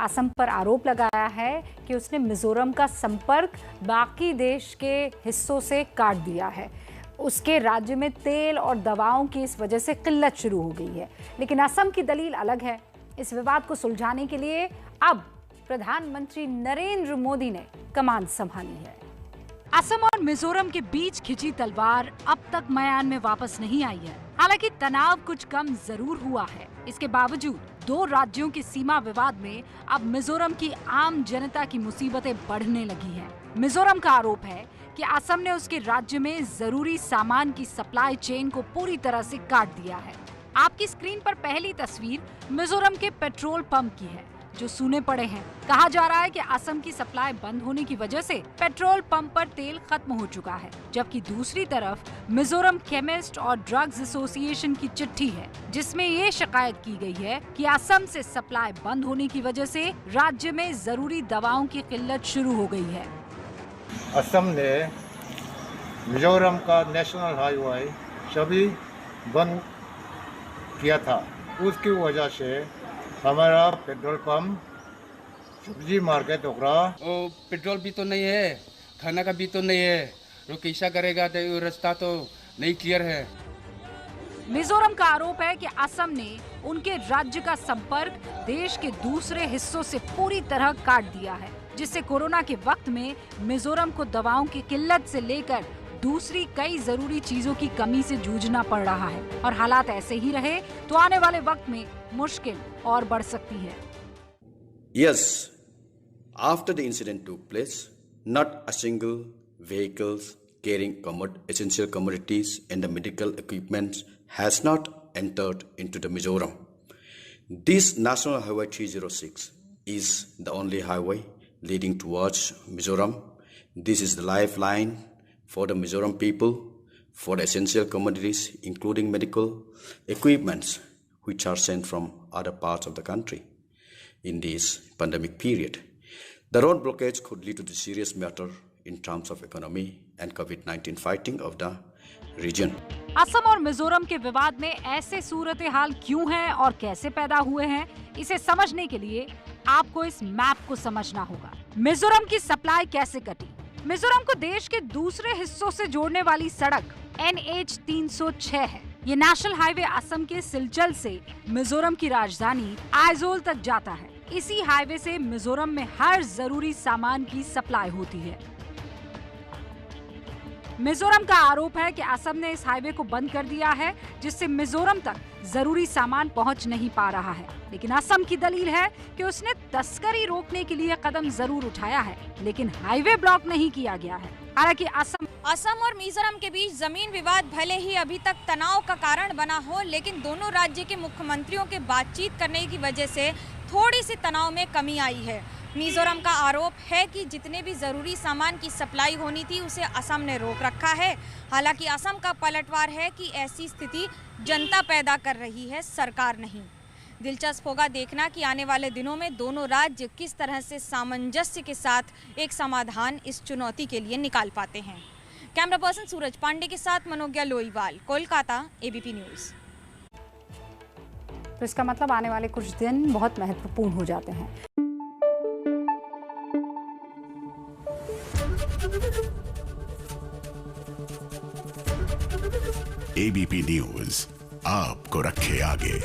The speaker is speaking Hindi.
असम पर आरोप लगाया है कि उसने मिजोरम का संपर्क बाकी देश के हिस्सों से काट दिया है। उसके राज्य में तेल और दवाओं की इस वजह से किल्लत शुरू हो गई है। लेकिन असम की दलील अलग है। इस विवाद को सुलझाने के लिए अब प्रधानमंत्री नरेंद्र मोदी ने कमान संभाली है। असम और मिजोरम के बीच खिंची तलवार अब तक म्यान में वापस नहीं आई है। हालांकि तनाव कुछ कम जरूर हुआ है। इसके बावजूद दो राज्यों की सीमा विवाद में अब मिजोरम की आम जनता की मुसीबतें बढ़ने लगी हैं। मिजोरम का आरोप है कि असम ने उसके राज्य में जरूरी सामान की सप्लाई चेन को पूरी तरह से काट दिया है। आपकी स्क्रीन पर पहली तस्वीर मिजोरम के पेट्रोल पंप की है, जो सूने पड़े हैं। कहा जा रहा है कि असम की सप्लाई बंद होने की वजह से पेट्रोल पंप पर तेल खत्म हो चुका है, जबकि दूसरी तरफ मिजोरम केमिस्ट और ड्रग्स एसोसिएशन की चिट्ठी है, जिसमें ये शिकायत की गई है कि असम से सप्लाई बंद होने की वजह से राज्य में जरूरी दवाओं की किल्लत शुरू हो गई है। असम ने मिजोरम का नेशनल हाईवे सभी बंद किया था। उसकी वजह से हमारा पेट्रोल पंप, सब्जी मार्केट वगैरह पेट्रोल भी तो नहीं है, खाना का भी तो नहीं है, तो कैसा करेगा? तो रास्ता तो नहीं क्लियर है। मिजोरम का आरोप है कि असम ने उनके राज्य का संपर्क देश के दूसरे हिस्सों से पूरी तरह काट दिया है, जिससे कोरोना के वक्त में मिजोरम को दवाओं की किल्लत से लेकर दूसरी कई जरूरी चीजों की कमी से जूझना पड़ रहा है। और हालात ऐसे ही रहे तो आने वाले वक्त में मुश्किल और बढ़ सकती है। Yes, after the incident took place, not a single vehicles carrying essential commodities and the medical equipment has not entered into the Mizoram. This National Highway 306 is the only highway leading towards Mizoram. This is the lifeline for the Mizoram people, for the essential commodities, including medical equipments, which are sent from other parts of the country in this pandemic period. The road blockage could lead to the serious matter in terms of economy and COVID-19 fighting of the region. Assam और मिजोरम के विवाद में ऐसे सूरत हाल क्यों हैं और कैसे पैदा हुए हैं, इसे समझने के लिए आपको इस मैप को समझना होगा। मिजोरम की सप्लाई कैसे कटी? मिजोरम को देश के दूसरे हिस्सों से जोड़ने वाली सड़क NH 306 है। ये नेशनल हाईवे असम के सिलचर से मिजोरम की राजधानी आइजोल तक जाता है। इसी हाईवे से मिजोरम में हर जरूरी सामान की सप्लाई होती है। मिजोरम का आरोप है कि असम ने इस हाईवे को बंद कर दिया है, जिससे मिजोरम तक जरूरी सामान पहुंच नहीं पा रहा है। लेकिन असम की दलील है कि उसने तस्करी रोकने के लिए कदम जरूर उठाया है, लेकिन हाईवे ब्लॉक नहीं किया गया है। हालांकि असम और मिजोरम के बीच जमीन विवाद भले ही अभी तक तनाव का कारण बना हो, लेकिन दोनों राज्य के मुख्यमंत्रियों के बातचीत करने की वजह से थोड़ी सी तनाव में कमी आई है। मिजोरम का आरोप है कि जितने भी जरूरी सामान की सप्लाई होनी थी उसे असम ने रोक रखा है। हालांकि असम का पलटवार है कि ऐसी स्थिति जनता पैदा कर रही है, सरकार नहीं। दिलचस्प होगा देखना कि आने वाले दिनों में दोनों राज्य किस तरह से सामंजस्य के साथ एक समाधान इस चुनौती के लिए निकाल पाते हैं। कैमरा पर्सन सूरज पांडे के साथ मनोज्ञा लोईवाल, कोलकाता, ABP न्यूज। तो इसका मतलब आने वाले कुछ दिन बहुत महत्वपूर्ण हो जाते हैं। ABP न्यूज आपको रखे आगे।